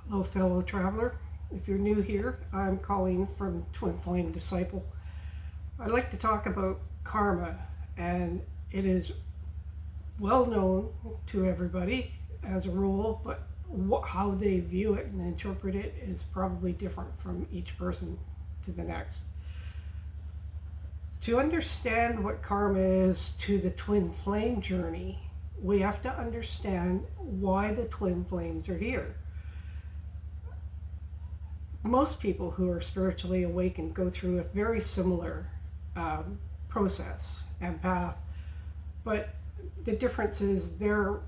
Hello, fellow traveler. If you're new here, I'm Colleen from Twin Flame Disciple. I'd like to talk about karma, and it is well known to everybody as a rule, but how they view it and interpret it is probably different from each person to the next. To understand what karma is to the twin flame journey, we have to understand why the twin flames are here. Most people who are spiritually awakened go through a very similar process and path, but the difference is they're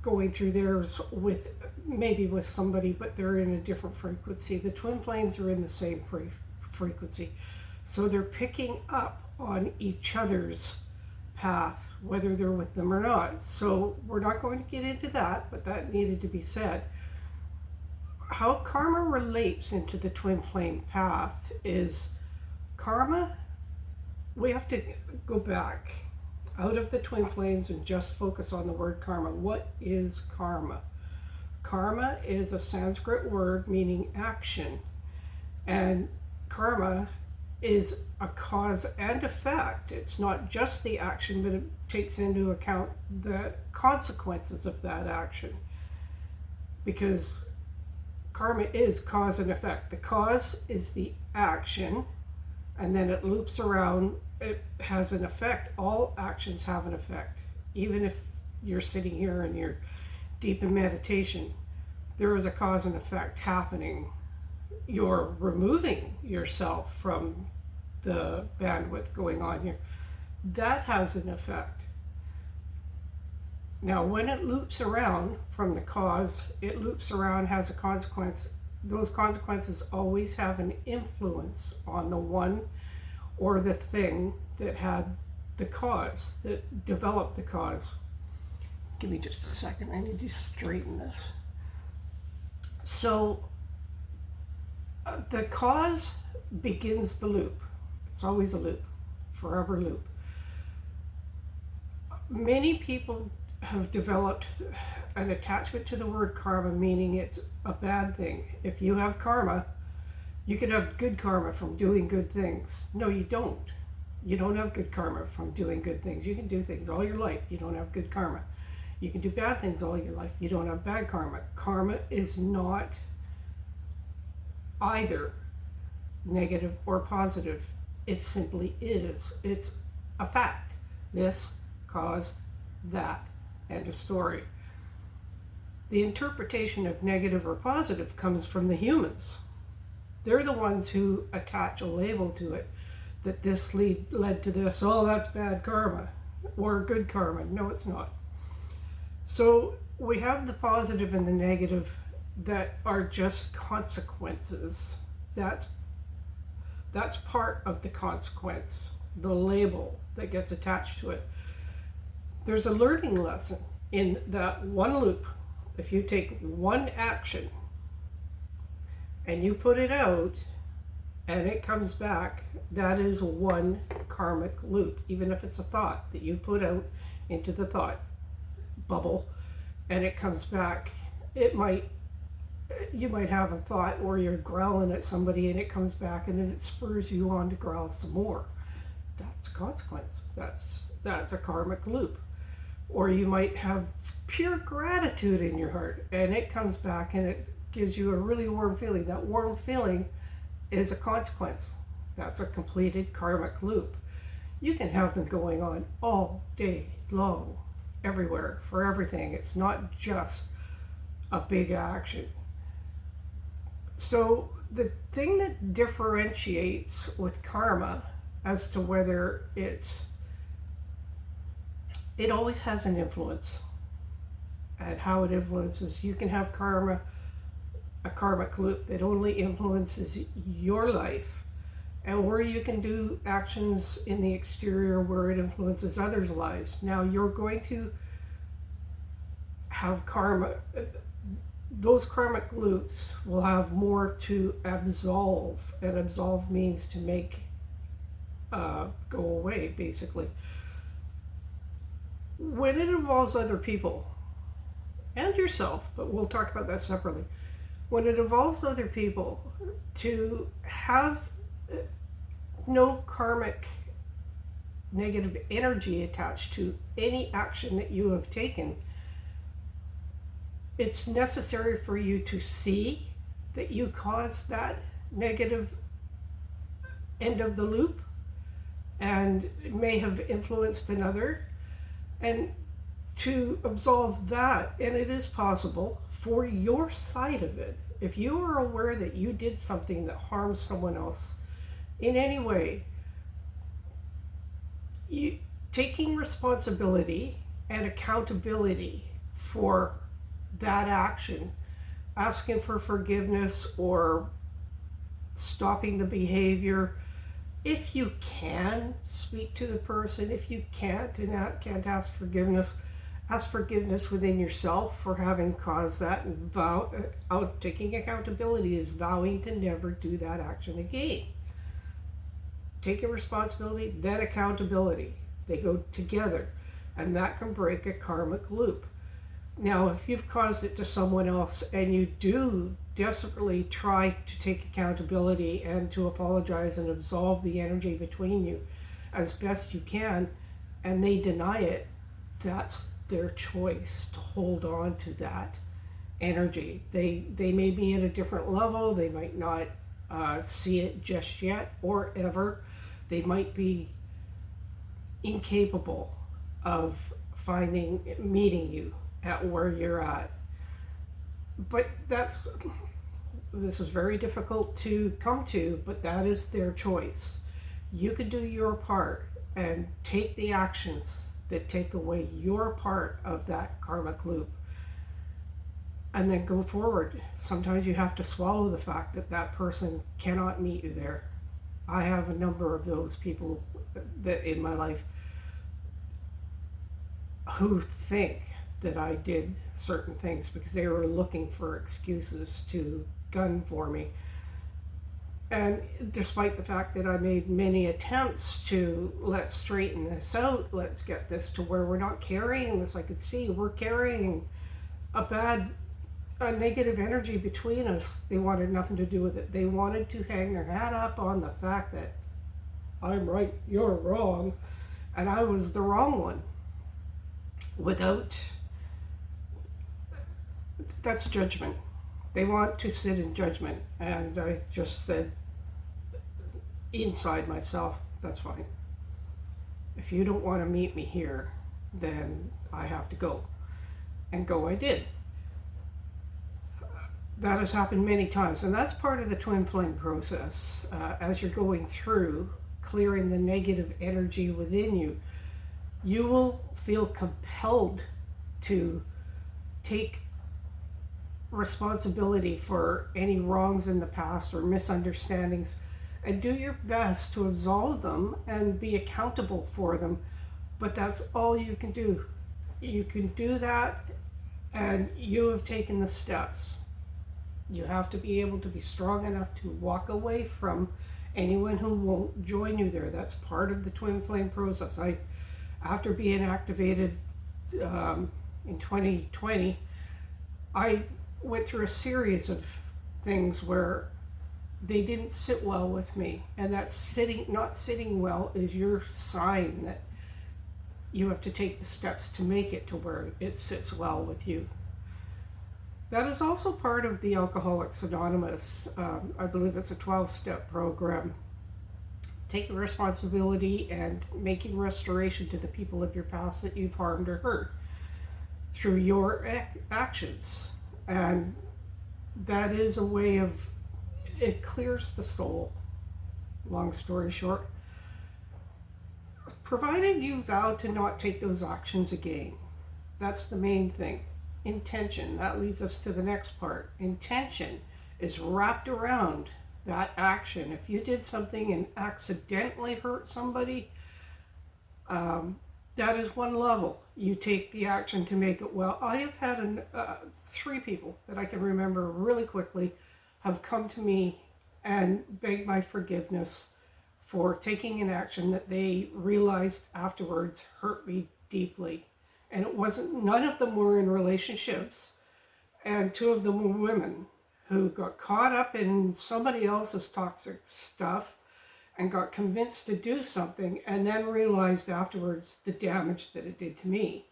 going through theirs with maybe with somebody, but they're in a different frequency. The twin flames are in the same frequency, so they're picking up on each other's path, whether they're with them or not. So we're not going to get into that, but that needed to be said. How karma relates into the twin flame path is karma, we have to go back out of the twin flames and just focus on the word karma. What is karma? Karma is a Sanskrit word meaning action, and karma is a cause and effect. It's not just the action, but it takes into account the consequences of that action, because karma is cause and effect. The cause is the action, and then it loops around. It has an effect. All actions have an effect. Even if you're sitting here and you're deep in meditation, there is a cause and effect happening. You're removing yourself from the bandwidth going on here. That has an effect. Now, when it loops around from the cause, it loops around, has a consequence. Those consequences always have an influence on the one or the thing that had the cause, that developed the cause. Give me just a second, I need to straighten this. So, the cause begins the loop. It's always a loop, forever loop. Many people have developed an attachment to the word karma, meaning it's a bad thing. If you have karma, you can have good karma from doing good things. No, you don't. You don't have good karma from doing good things. You can do things all your life, you don't have good karma. You can do bad things all your life, you don't have bad karma. Karma is not either negative or positive. It simply is. It's a fact. This caused that. End of story. The interpretation of negative or positive comes from the humans. They're the ones who attach a label to it, that this led to this. Oh, that's bad karma, or good karma. No, it's not. So we have the positive and the negative that are just consequences. That's part of the consequence, the label that gets attached to it. There's a learning lesson in that one loop. If you take one action and you put it out and it comes back, that is one karmic loop. Even if it's a thought that you put out into the thought bubble and it comes back, you might have a thought where you're growling at somebody and it comes back and then it spurs you on to growl some more. That's a consequence. That's a karmic loop. Or you might have pure gratitude in your heart and it comes back and it gives you a really warm feeling. That warm feeling is a consequence. That's a completed karmic loop. You can have them going on all day long, everywhere, for everything. It's not just a big action. So the thing that differentiates with karma as to whether it always has an influence, and how it influences. You can have karma, a karmic loop that only influences your life, or you can do actions in the exterior where it influences others' lives. Now you're going to have karma. Those karmic loops will have more to absolve, and absolve means to make go away, basically. When it involves other people and yourself, but we'll talk about that separately, When it involves other people, to have no karmic negative energy attached to any action that you have taken, it's necessary for you to see that you caused that negative end of the loop and may have influenced another, and to absolve that. And it is possible for your side of it, if you are aware that you did something that harms someone else in any way, you taking responsibility and accountability for that action, asking for forgiveness or stopping the behavior. If you can speak to the person, if you can't ask forgiveness within yourself for having caused that, and taking accountability is vowing to never do that action again. Taking responsibility, then accountability. They go together, and that can break a karmic loop. Now, if you've caused it to someone else and you do desperately try to take accountability and to apologize and absolve the energy between you as best you can, and they deny it, that's their choice to hold on to that energy. They may be at a different level. They might not see it just yet or ever. They might be incapable of meeting you at where you're at. But this is very difficult to come to, but that is their choice. You can do your part and take the actions that take away your part of that karmic loop, and then go forward. Sometimes you have to swallow the fact that that person cannot meet you there. I have a number of those people that in my life who think that I did certain things because they were looking for excuses to gun for me. And despite the fact that I made many attempts to, let's straighten this out, let's get this to where we're not carrying this, I could see we're carrying a negative energy between us. They wanted nothing to do with it. They wanted to hang their hat up on the fact that I'm right, you're wrong, and I was the wrong one. That's judgment. They want to sit in judgment, and I just said inside myself, that's fine. If you don't want to meet me here, then I have to go. And go I did. That has happened many times, and that's part of the twin flame process. As you're going through clearing the negative energy within you, you will feel compelled to take responsibility for any wrongs in the past or misunderstandings, and do your best to absolve them and be accountable for them. But that's all you can do. You can do that, and you have taken the steps. You have to be able to be strong enough to walk away from anyone who won't join you there. That's part of the twin flame process. After being activated in 2020, I went through a series of things where they didn't sit well with me, and that not sitting well is your sign that you have to take the steps to make it to where it sits well with you. That is also part of the Alcoholics Anonymous. I believe it's a 12-step program. Taking responsibility and making restoration to the people of your past that you've harmed or hurt through your actions. And that is a way of, it clears the soul, long story short. Provided you vow to not take those actions again. That's the main thing. Intention, that leads us to the next part. Intention is wrapped around that action. If you did something and accidentally hurt somebody, that is one level. You take the action to make it well. I have had 3 people that I can remember really quickly have come to me and begged my forgiveness for taking an action that they realized afterwards hurt me deeply. And none of them were in relationships, and 2 of them were women. who got caught up in somebody else's toxic stuff and got convinced to do something, and then realized afterwards the damage that it did to me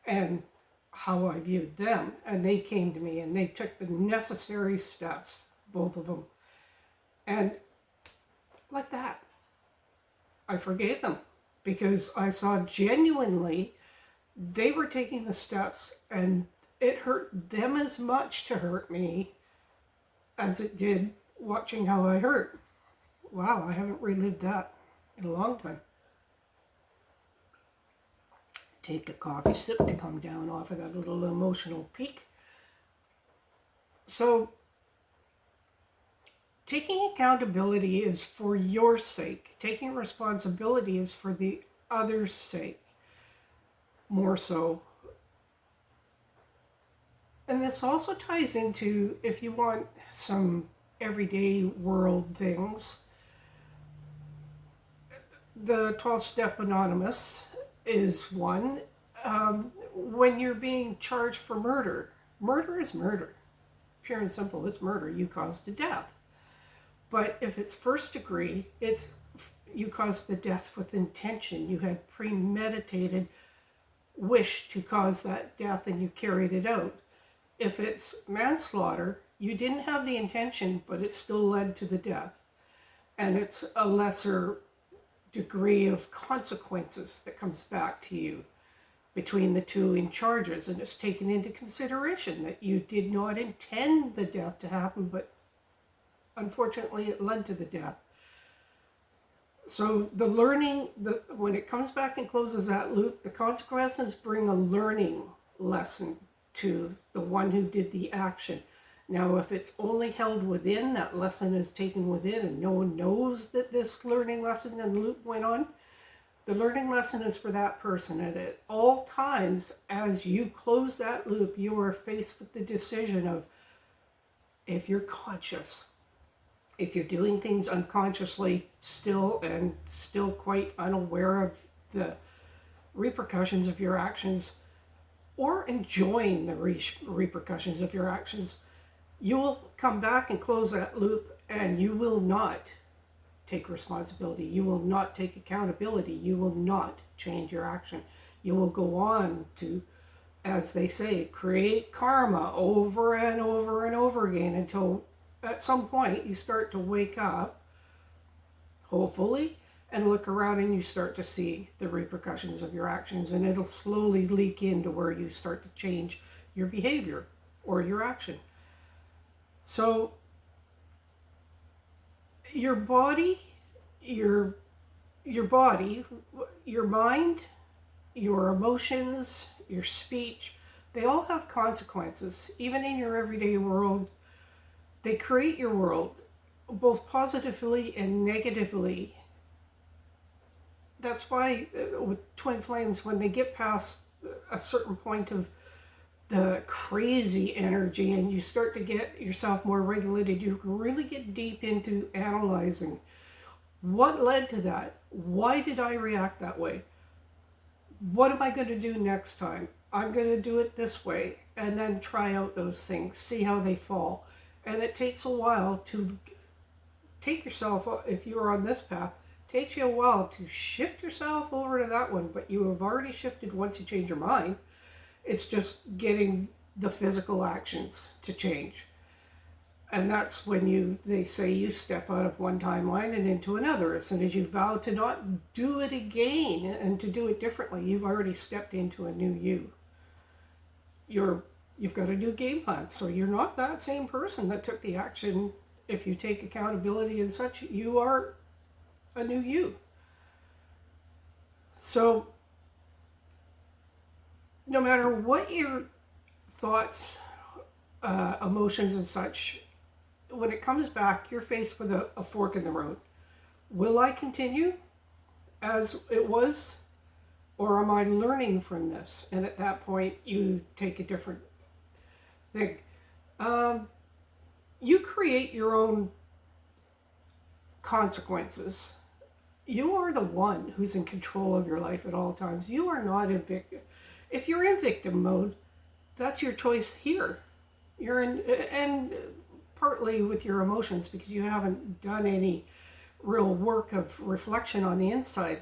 and how I viewed them. And they came to me and they took the necessary steps, both of them. And like that, I forgave them because I saw genuinely they were taking the steps, and it hurt them as much to hurt me as it did watching how I hurt. Wow, I haven't relived that in a long time. Take a coffee sip to come down off of that little emotional peak. So, taking accountability is for your sake. Taking responsibility is for the other's sake, more so. And this also ties into, if you want some everyday world things, the 12-step anonymous is one. When you're being charged for murder, murder is murder. Pure and simple, it's murder. You caused the death. But if it's first degree, it's you caused the death with intention. You had premeditated wish to cause that death and you carried it out. If it's manslaughter, you didn't have the intention, but it still led to the death. And it's a lesser degree of consequences that comes back to you between the two in charges, and it's taken into consideration that you did not intend the death to happen, but unfortunately it led to the death. So the learning, when it comes back and closes that loop, the consequences bring a learning lesson to the one who did the action. Now, if it's only held within, that lesson is taken within, and no one knows that this learning lesson and loop went on, the learning lesson is for that person. And at all times, as you close that loop, you are faced with the decision of, if you're conscious, if you're doing things unconsciously still, and still quite unaware of the repercussions of your actions, or enjoying the repercussions of your actions, you will come back and close that loop, and you will not take responsibility. You will not take accountability. You will not change your action. You will go on to, as they say, create karma over and over and over again until at some point you start to wake up, hopefully, and look around and you start to see the repercussions of your actions, and it'll slowly leak into where you start to change your behavior or your action. So your body, your mind, your emotions, your speech, they all have consequences. Even in your everyday world, they create your world, both positively and negatively. That's why with twin flames, when they get past a certain point of the crazy energy and you start to get yourself more regulated, you can really get deep into analyzing what led to that. Why did I react that way? What am I going to do next time? I'm going to do it this way, and then try out those things, see how they fall. And it takes a while to take yourself, if you are on this path, it takes you a while to shift yourself over to that one, but you have already shifted once you change your mind. It's just getting the physical actions to change. And that's when they say you step out of one timeline and into another. As soon as you vow to not do it again and to do it differently, you've already stepped into a new you. You've got a new game plan. So you're not that same person that took the action. If you take accountability and such, you are a new you. So no matter what your thoughts, emotions and such, when it comes back, you're faced with a fork in the road. Will I continue as it was, or am I learning from this? And at that point, you take a different thing. You create your own consequences. You are the one who's in control of your life at all times. You are not in victim. If you're in victim mode, that's your choice here. You're in, and partly with your emotions because you haven't done any real work of reflection on the inside.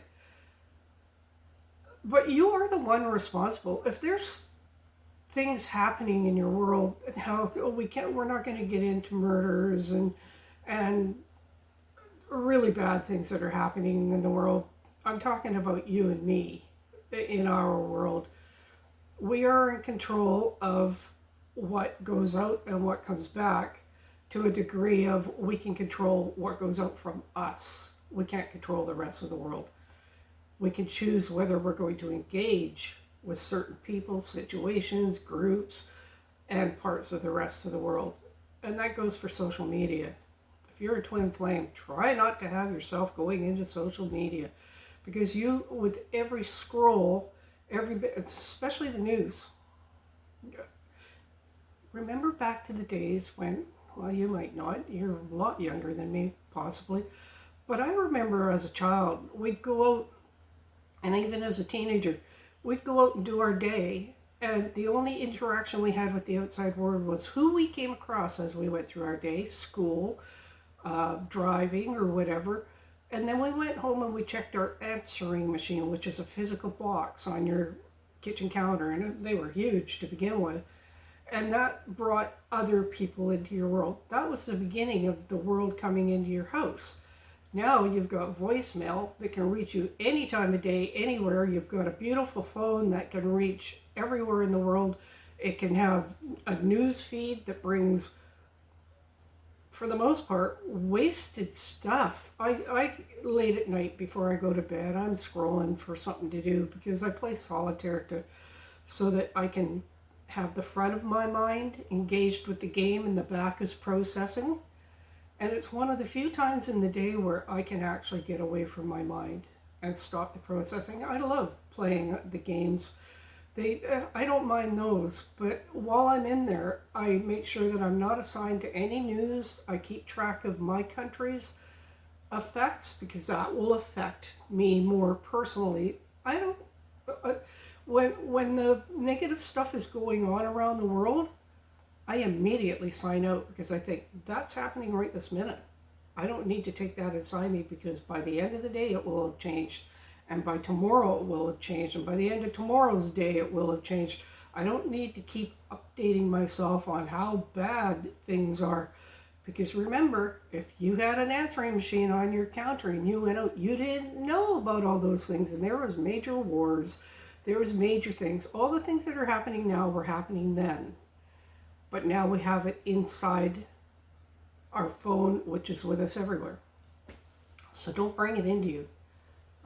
But you are the one responsible. If there's things happening in your world, how we're not going to get into murders and really bad things that are happening in the world. I'm talking about you and me in our world. We are in control of what goes out and what comes back to a degree of we can control what goes out from us. We can't control the rest of the world. We can choose whether we're going to engage with certain people, situations, groups, and parts of the rest of the world. And that goes for social media. If you're a twin flame, try not to have yourself going into social media, because you, with every scroll, every bit, especially the news. Remember back to the days when, well, you might not, you're a lot younger than me, possibly, but I remember as a child, we'd go out, and even as a teenager, we'd go out and do our day, and the only interaction we had with the outside world was who we came across as we went through our day, school, driving, or whatever. And then we went home and we checked our answering machine, which is a physical box on your kitchen counter, and they were huge to begin with. And that brought other people into your world. That was the beginning of the world coming into your house. Now you've got voicemail that can reach you any time of day, anywhere. You've got a beautiful phone that can reach everywhere in the world. It can have a news feed that brings, for the most part, wasted stuff. I late at night before I go to bed, I'm scrolling for something to do because I play solitaire so that I can have the front of my mind engaged with the game and the back is processing. And it's one of the few times in the day where I can actually get away from my mind and stop the processing. I love playing the games. I don't mind those, but while I'm in there, I make sure that I'm not assigned to any news. I keep track of my country's effects because that will affect me more personally. I don't, when the negative stuff is going on around the world, I immediately sign out because I think that's happening right this minute. I don't need to take that inside me because by the end of the day it will have changed, and by tomorrow it will have changed, and by the end of tomorrow's day it will have changed. I don't need to keep updating myself on how bad things are, because remember, if you had an answering machine on your counter and you went out, you didn't know about all those things, and there was major wars, there was major things. All the things that are happening now were happening then. But now we have it inside our phone, which is with us everywhere. So don't bring it into you.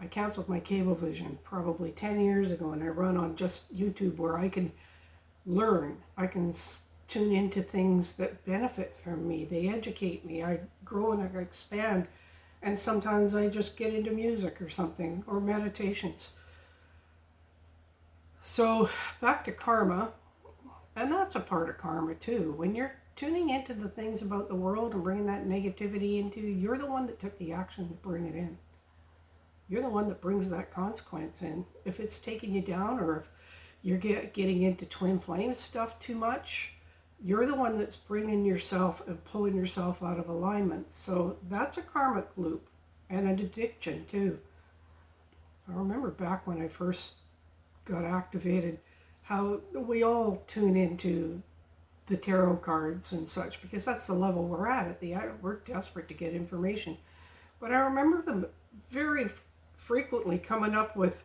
I canceled my cable vision probably 10 years ago, and I run on just YouTube where I can learn. I can tune into things that benefit from me. They educate me. I grow and I expand. And sometimes I just get into music or something, or meditations. So back to karma. And that's a part of karma too. When you're tuning into the things about the world and bringing that negativity into you, you're the one that took the action to bring it in. You're the one that brings that consequence in. If it's taking you down, or if you're getting into twin flame stuff too much, you're the one that's bringing yourself and pulling yourself out of alignment. So that's a karmic loop and an addiction too. I remember back when I first got activated, how we all tune into the tarot cards and such, because that's the level we're at. We're desperate to get information. But I remember them very frequently coming up with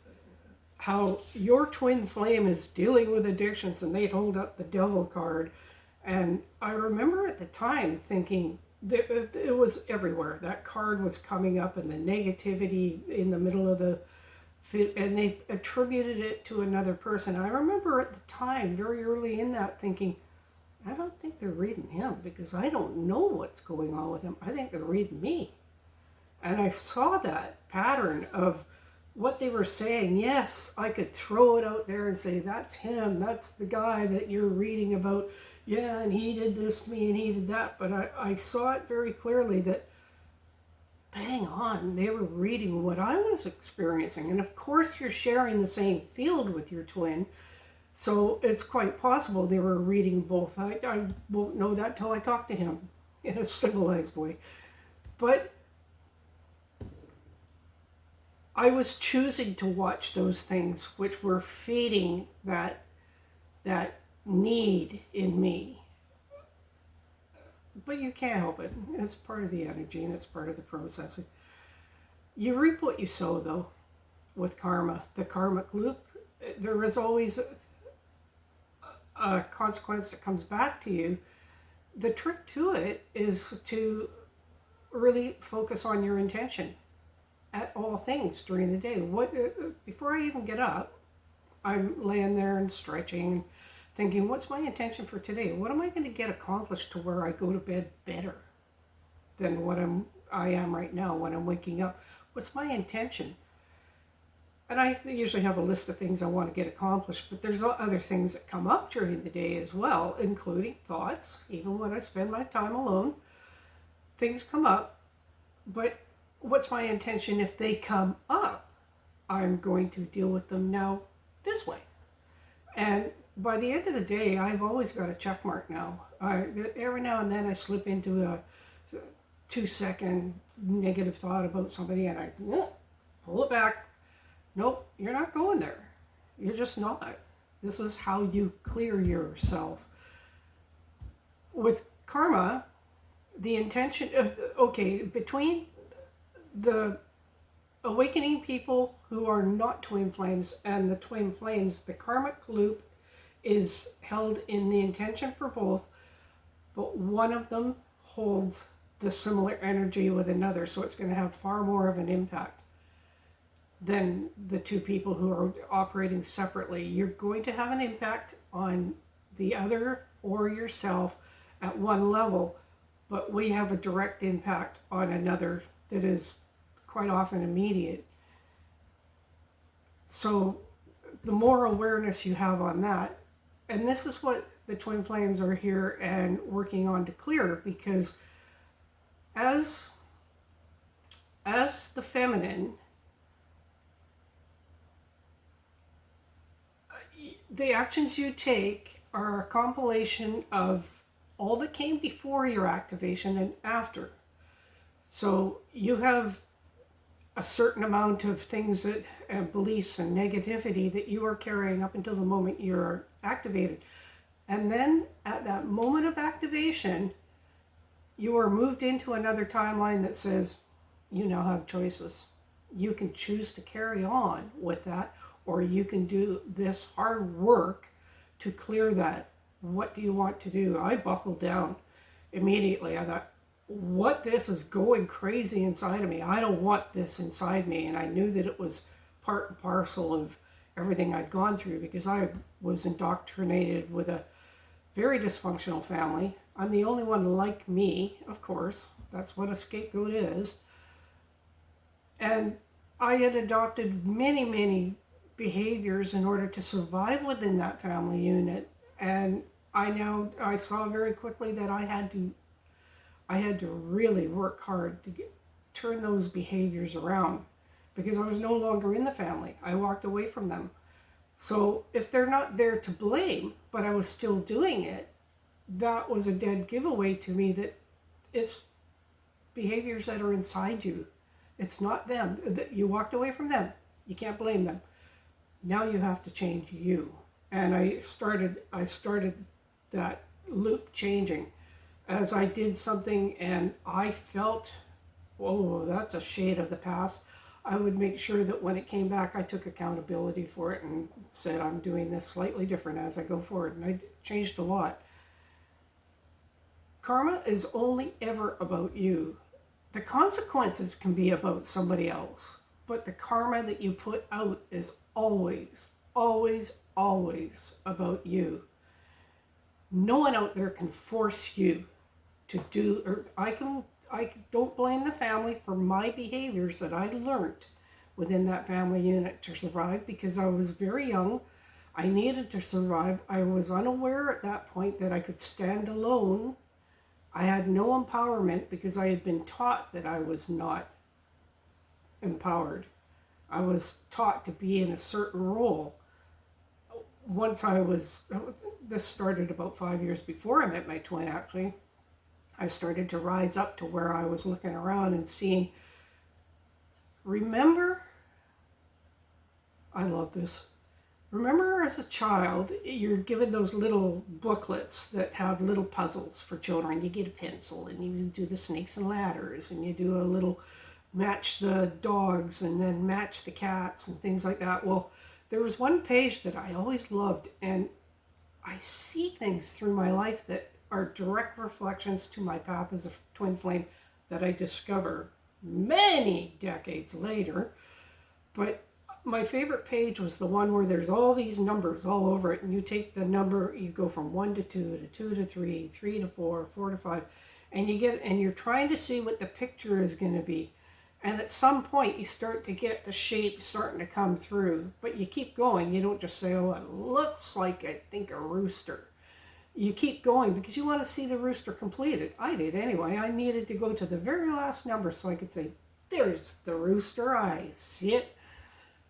how your twin flame is dealing with addictions, and they'd hold up the devil card. And I remember at the time thinking that it was everywhere. That card was coming up, and the negativity in the middle of the fit, and they attributed it to another person. I remember at the time, very early in that, thinking, I don't think they're reading him, because I don't know what's going on with him. I think they're reading me. And I saw that pattern of what they were saying. Yes, I could throw it out there and say, that's him, that's the guy that you're reading about. Yeah, and he did this to me and he did that. But I saw it very clearly that, bang on, they were reading what I was experiencing. And of course you're sharing the same field with your twin, so it's quite possible they were reading both. I won't know that till I talk to him. in a civilized way. But I was choosing to watch those things which were feeding that need in me. But you can't help it. It's part of the energy and it's part of the processing. You reap what you sow, though, with karma. The karmic loop, there is always a consequence that comes back to you. The trick to it is to really focus on your intention at all things during the day. Before I even get up, I'm laying there and stretching, thinking, what's my intention for today? What am I going to get accomplished to where I go to bed better than what I am right now when I'm waking up? What's my intention? And I usually have a list of things I want to get accomplished, but there's other things that come up during the day as well, including thoughts. Even when I spend my time alone, things come up. But what's my intention if they come up? I'm going to deal with them now this way. And by the end of the day, I've always got a check mark now. Every now and then I slip into a 2-second negative thought about somebody and I pull it back. Nope, you're not going there. You're just not. This is how you clear yourself. With karma, the intention, between the awakening people who are not twin flames and the twin flames, the karmic loop is held in the intention for both, but one of them holds the similar energy with another, so it's going to have far more of an impact than the two people who are operating separately. You're going to have an impact on the other or yourself at one level, but we have a direct impact on another that is quite often immediate. So the more awareness you have on that, and this is what the twin flames are here and working on to clear, because as the feminine, the actions you take are a compilation of all that came before your activation and after. So you have a certain amount of things that beliefs and negativity that you are carrying up until the moment you're activated. And then at that moment of activation, you are moved into another timeline that says you now have choices. You can choose to carry on with that, or you can do this hard work to clear that. What do you want to do? I buckled down immediately. I thought, this is going crazy inside of me. I don't want this inside me. And I knew that it was part and parcel of everything I'd gone through, because I was indoctrinated with a very dysfunctional family. I'm the only one like me, of course. That's what a scapegoat is. And I had adopted many, many behaviors in order to survive within that family unit. And I saw very quickly that I had to really work hard to turn those behaviors around, because I was no longer in the family. I walked away from them. So if they're not there to blame, but I was still doing it, that was a dead giveaway to me that it's behaviors that are inside you. It's not them. You walked away from them. You can't blame them. Now you have to change you. And I started that loop changing as I did something and I felt, whoa, that's a shade of the past. I would make sure that when it came back, I took accountability for it and said, I'm doing this slightly different as I go forward. And I changed a lot. Karma is only ever about you. The consequences can be about somebody else, but the karma that you put out is always, always, always about you. No one out there can force you to do, or I don't blame the family for my behaviors that I learned within that family unit to survive, because I was very young. I needed to survive. I was unaware at that point that I could stand alone. I had no empowerment because I had been taught that I was not empowered. I was taught to be in a certain role. This started about 5 years before I met my twin, actually. I started to rise up to where I was looking around and seeing, remember, I love this. Remember as a child, you're given those little booklets that have little puzzles for children. You get a pencil and you do the snakes and ladders and you do a little match the dogs and then match the cats and things like that. Well, there was one page that I always loved, and I see things through my life that are direct reflections to my path as a twin flame that I discover many decades later. But my favorite page was the one where there's all these numbers all over it, and you take the number, you go from 1 to 2 to 2 to 3, 3 to 4, 4 to 5, and you're trying to see what the picture is going to be. And at some point you start to get the shape starting to come through, but you keep going. You don't just say, oh, it looks like, I think, a rooster. You keep going because you want to see the rooster completed. I did anyway. I needed to go to the very last number so I could say, there's the rooster, I see it.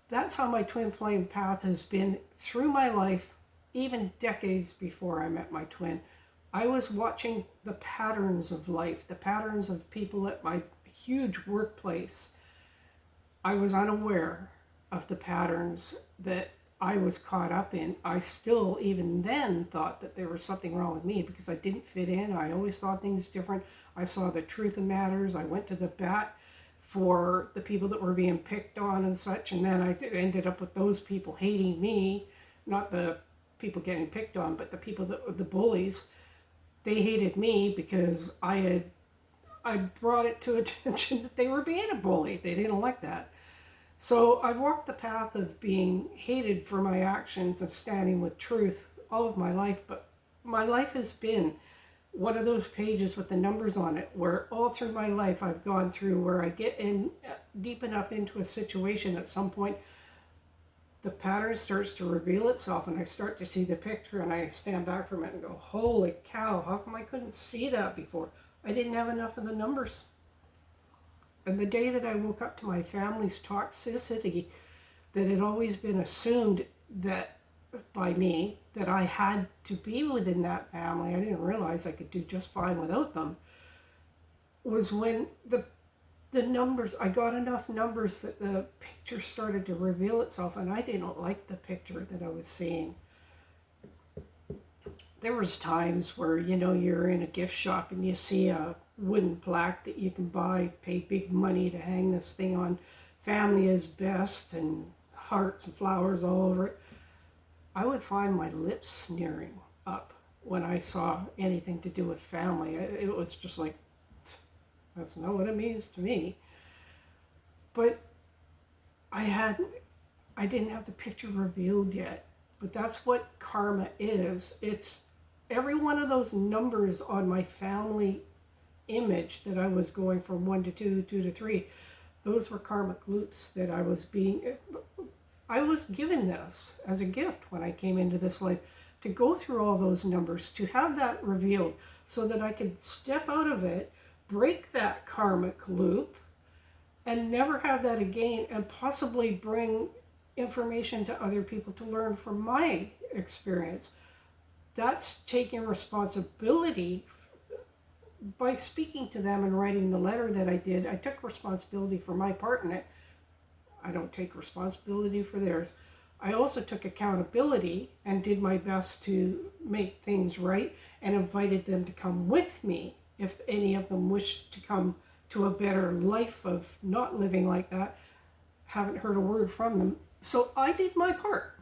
That's how my twin flame path has been through my life, even decades before I met my twin. I was watching the patterns of life, the patterns of people at my huge workplace. I was unaware of the patterns that I was caught up in. I still, even then, thought that there was something wrong with me because I didn't fit in. I always saw things different. I saw the truth of matters. I went to the bat for the people that were being picked on and such, and then I ended up with those people hating me, not the people getting picked on, but the people that were the bullies. They hated me because I brought it to attention that they were being a bully. They didn't like that. So I've walked the path of being hated for my actions and standing with truth all of my life, but my life has been one of those pages with the numbers on it where all through my life I've gone through where I get in deep enough into a situation at some point, the pattern starts to reveal itself and I start to see the picture and I stand back from it and go, holy cow, how come I couldn't see that before? I didn't have enough of the numbers. And the day that I woke up to my family's toxicity, that had always been assumed that by me, that I had to be within that family, I didn't realize I could do just fine without them, was when the numbers, I got enough numbers that the picture started to reveal itself, and I didn't like the picture that I was seeing. There was times where, you're in a gift shop and you see a wooden plaque that you can buy, pay big money to hang this thing on, family is best, and hearts and flowers all over it. I would find my lips sneering up when I saw anything to do with family. It was just like, that's not what it means to me. But I didn't have the picture revealed yet. But that's what karma is. It's every one of those numbers on my family image that I was going from 1 to 2, 2 to 3. Those were karmic loops that I was given this as a gift when I came into this life, to go through all those numbers, to have that revealed so that I could step out of it, break that karmic loop, and never have that again, and possibly bring information to other people to learn from my experience. That's taking responsibility. By speaking to them and writing the letter that I did, I took responsibility for my part in it. I don't take responsibility for theirs. I also took accountability and did my best to make things right and invited them to come with me if any of them wished to come to a better life of not living like that. Haven't heard a word from them. So I did my part.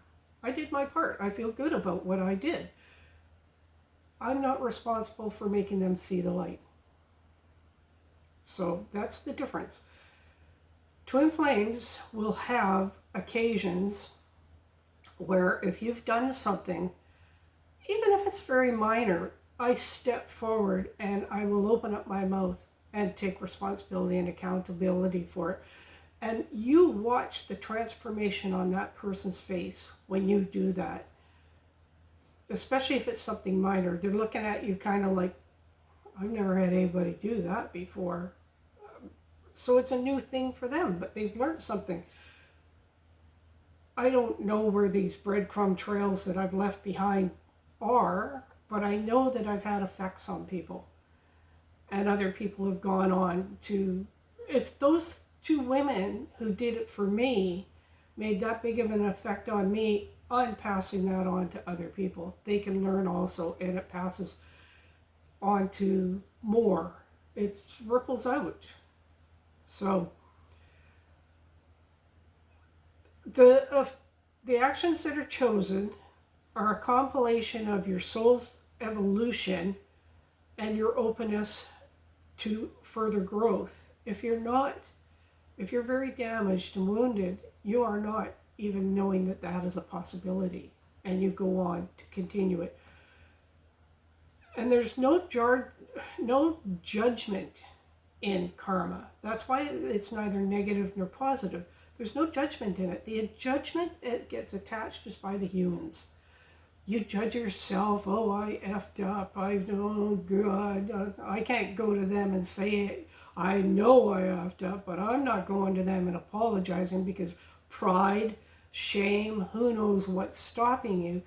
I feel good about what I did. I'm not responsible for making them see the light. So that's the difference. Twin flames will have occasions where if you've done something, even if it's very minor, I step forward and I will open up my mouth and take responsibility and accountability for it. And you watch the transformation on that person's face when you do that. Especially if it's something minor. They're looking at you kind of like, I've never had anybody do that before. So it's a new thing for them, but they've learned something. I don't know where these breadcrumb trails that I've left behind are, but I know that I've had effects on people. and other people have gone on to, if those two women who did it for me made that big of an effect on me, I'm passing that on to other people. They can learn also, and it passes on to more. It ripples out. So the actions that are chosen are a compilation of your soul's evolution and your openness to further growth. If you're very damaged and wounded, you are not even knowing that that is a possibility, and you go on to continue it. And there's no judgment in karma. That's why it's neither negative nor positive. There's no judgment in it. The judgment, it gets attached just by the humans. You judge yourself. Oh, I effed up. Oh God, I can't go to them and say it. I know I effed up, but I'm not going to them and apologizing because pride, shame, who knows what's stopping you.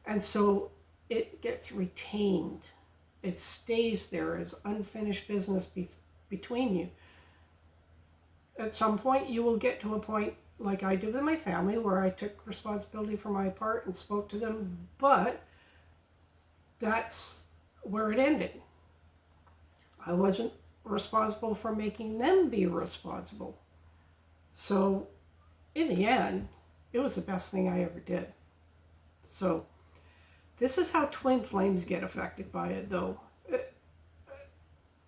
And so it gets retained. It stays there as unfinished business between you. At some point, you will get to a point like I did with my family, where I took responsibility for my part and spoke to them, but that's where it ended. I wasn't responsible for making them be responsible. So in the end, it was the best thing I ever did. So this is how twin flames get affected by it, though.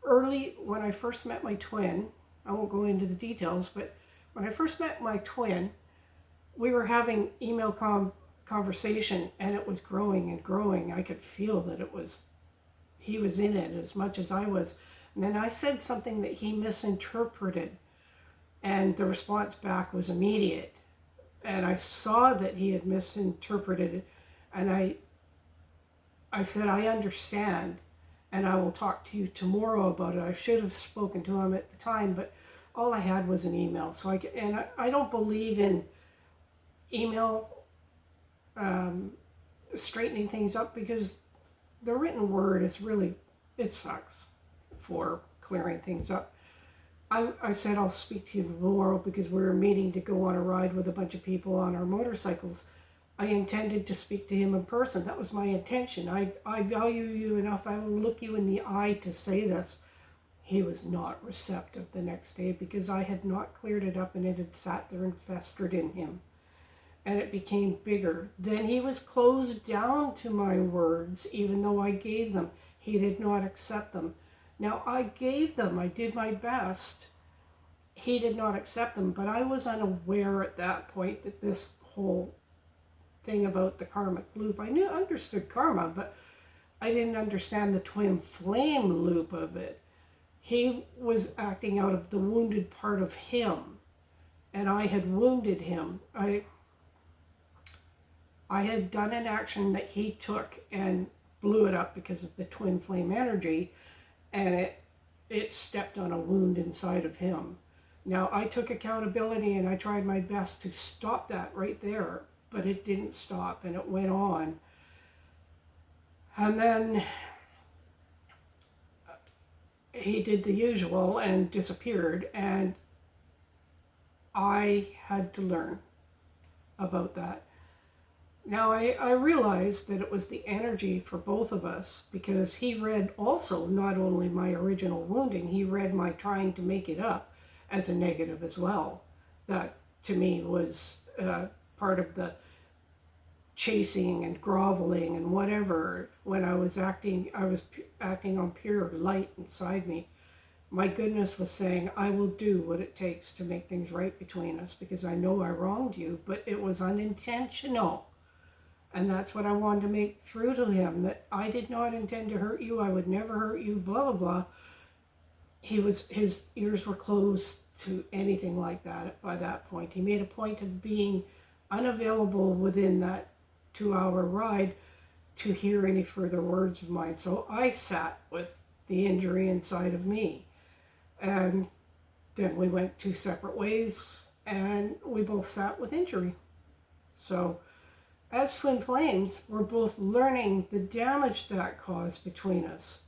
Early, when I first met my twin, I won't go into the details, but when I first met my twin, we were having email conversation, and it was growing and growing. I could feel that he was in it as much as I was. And then I said something that he misinterpreted, and the response back was immediate. And I saw that he had misinterpreted it, and I said, I understand, and I will talk to you tomorrow about it. I should have spoken to him at the time, but all I had was an email. So I don't believe in email straightening things up, because the written word is really, it sucks for clearing things up. I said I'll speak to you tomorrow because we were meeting to go on a ride with a bunch of people on our motorcycles. I intended to speak to him in person. That was my intention. I value you enough. I will look you in the eye to say this. He was not receptive the next day because I had not cleared it up, and it had sat there and festered in him. And it became bigger. Then he was closed down to my words, even though I gave them. He did not accept them. Now, I gave them. I did my best. He did not accept them, but I was unaware at that point that this whole thing about the karmic loop, I understood karma, but I didn't understand the twin flame loop of it. He was acting out of the wounded part of him, and I had wounded him. I had done an action that he took and blew it up because of the twin flame energy, and it stepped on a wound inside of him. Now, I took accountability, and I tried my best to stop that right there, but it didn't stop, and it went on. And then he did the usual and disappeared, and I had to learn about that. Now, I realized that it was the energy for both of us, because he read also not only my original wounding, he read my trying to make it up as a negative as well. That, to me, was part of the chasing and groveling and whatever. When I was acting on pure light inside me. My goodness was saying, I will do what it takes to make things right between us, because I know I wronged you, but it was unintentional. And that's what I wanted to make through to him, that I did not intend to hurt you. I would never hurt you, blah, blah, blah. His ears were closed to anything like that by that point. He made a point of being unavailable within that 2-hour ride to hear any further words of mine. So I sat with the injury inside of me. And then we went two separate ways, and we both sat with injury. So as twin flames, we're both learning the damage that caused between us.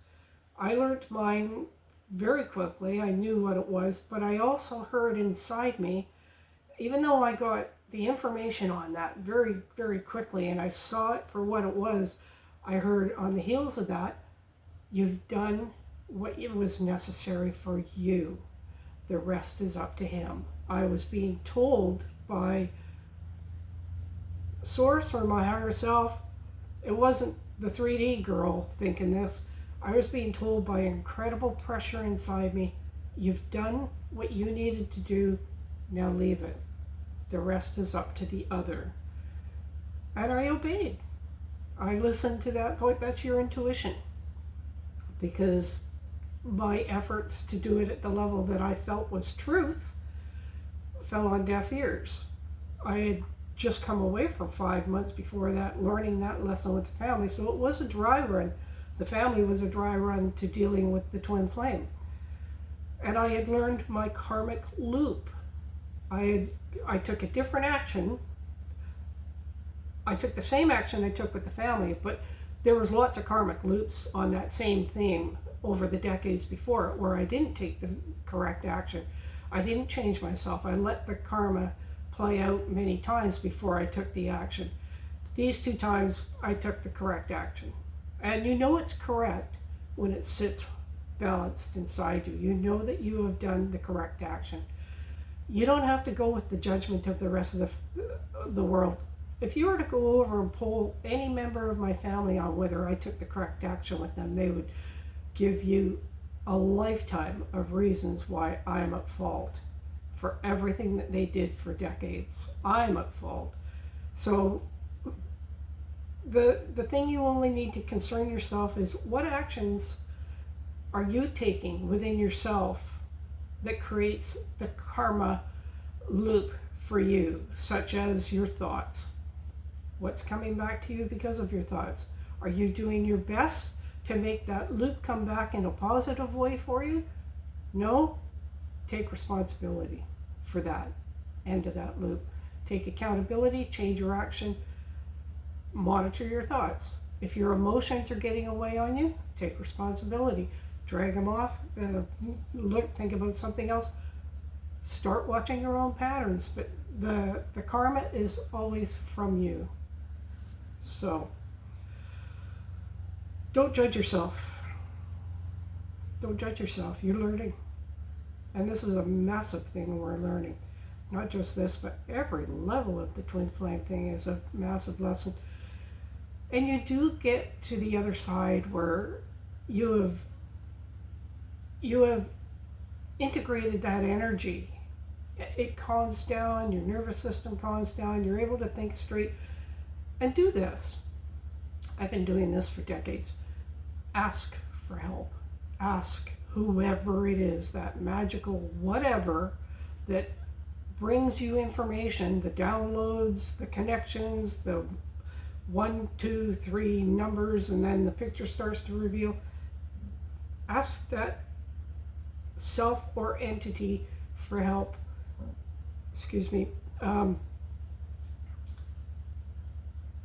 I learned mine very quickly. I knew what it was, but I also heard inside me, even though I got the information on that very, very quickly and I saw it for what it was, I heard on the heels of that, you've done what was necessary for you. The rest is up to him. I was being told by Source or my higher self, it wasn't the 3D girl thinking this. I was being told by incredible pressure inside me, you've done what you needed to do, now leave it. The rest is up to the other. And I obeyed. I listened to that voice. That's your intuition. Because my efforts to do it at the level that I felt was truth fell on deaf ears. I had just come away for 5 months before that, learning that lesson with the family. So it was a dry run. The family was a dry run to dealing with the twin flame. And I had learned my karmic loop. I took a different action. I took the same action I took with the family, but there was lots of karmic loops on that same theme over the decades before it, where I didn't take the correct action. I didn't change myself. I let the karma play out many times before I took the action. These 2 times I took the correct action. And you know it's correct when it sits balanced inside you. You know that you have done the correct action. You don't have to go with the judgment of the rest of the world. If you were to go over and poll any member of my family on whether I took the correct action with them, they would give you a lifetime of reasons why I'm at fault for everything that they did for decades. I'm at fault. So the thing you only need to concern yourself is, what actions are you taking within yourself that creates the karma loop for you, such as your thoughts. What's coming back to you because of your thoughts? Are you doing your best to make that loop come back in a positive way for you? No? Take responsibility for that end of that loop. Take accountability, change your action, monitor your thoughts. If your emotions are getting away on you, take responsibility. Drag them off, think about something else. Start watching your own patterns, but the karma is always from you. So, don't judge yourself. Don't judge yourself. You're learning. And this is a massive thing we're learning. Not just this, but every level of the twin flame thing is a massive lesson. And you do get to the other side where you have integrated that energy. It calms down, your nervous system calms down, you're able to think straight and do this. I've been doing this for decades. Ask for help. Ask whoever it is, that magical whatever that brings you information, the downloads, the connections, the 1, 2, 3 numbers, and then the picture starts to reveal. Ask that self or entity for help. Excuse me.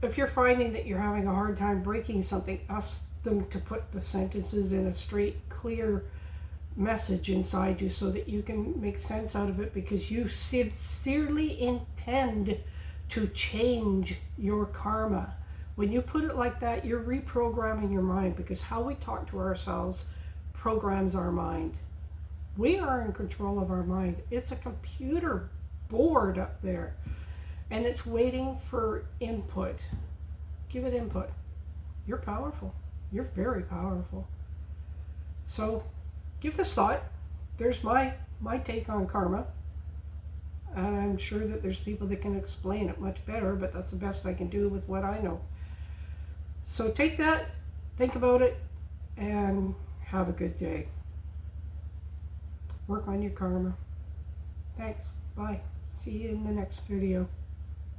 If you're finding that you're having a hard time breaking something, ask them to put the sentences in a straight, clear message inside you so that you can make sense out of it, because you sincerely intend to change your karma. When you put it like that, you're reprogramming your mind, because how we talk to ourselves programs our mind. We are in control of our mind. It's a computer board up there, and it's waiting for input. Give it input. You're powerful. You're very powerful. So give this thought. There's my take on karma. And I'm sure that there's people that can explain it much better, but that's the best I can do with what I know. So take that, think about it, and have a good day. Work on your karma. Thanks. Bye. See you in the next video.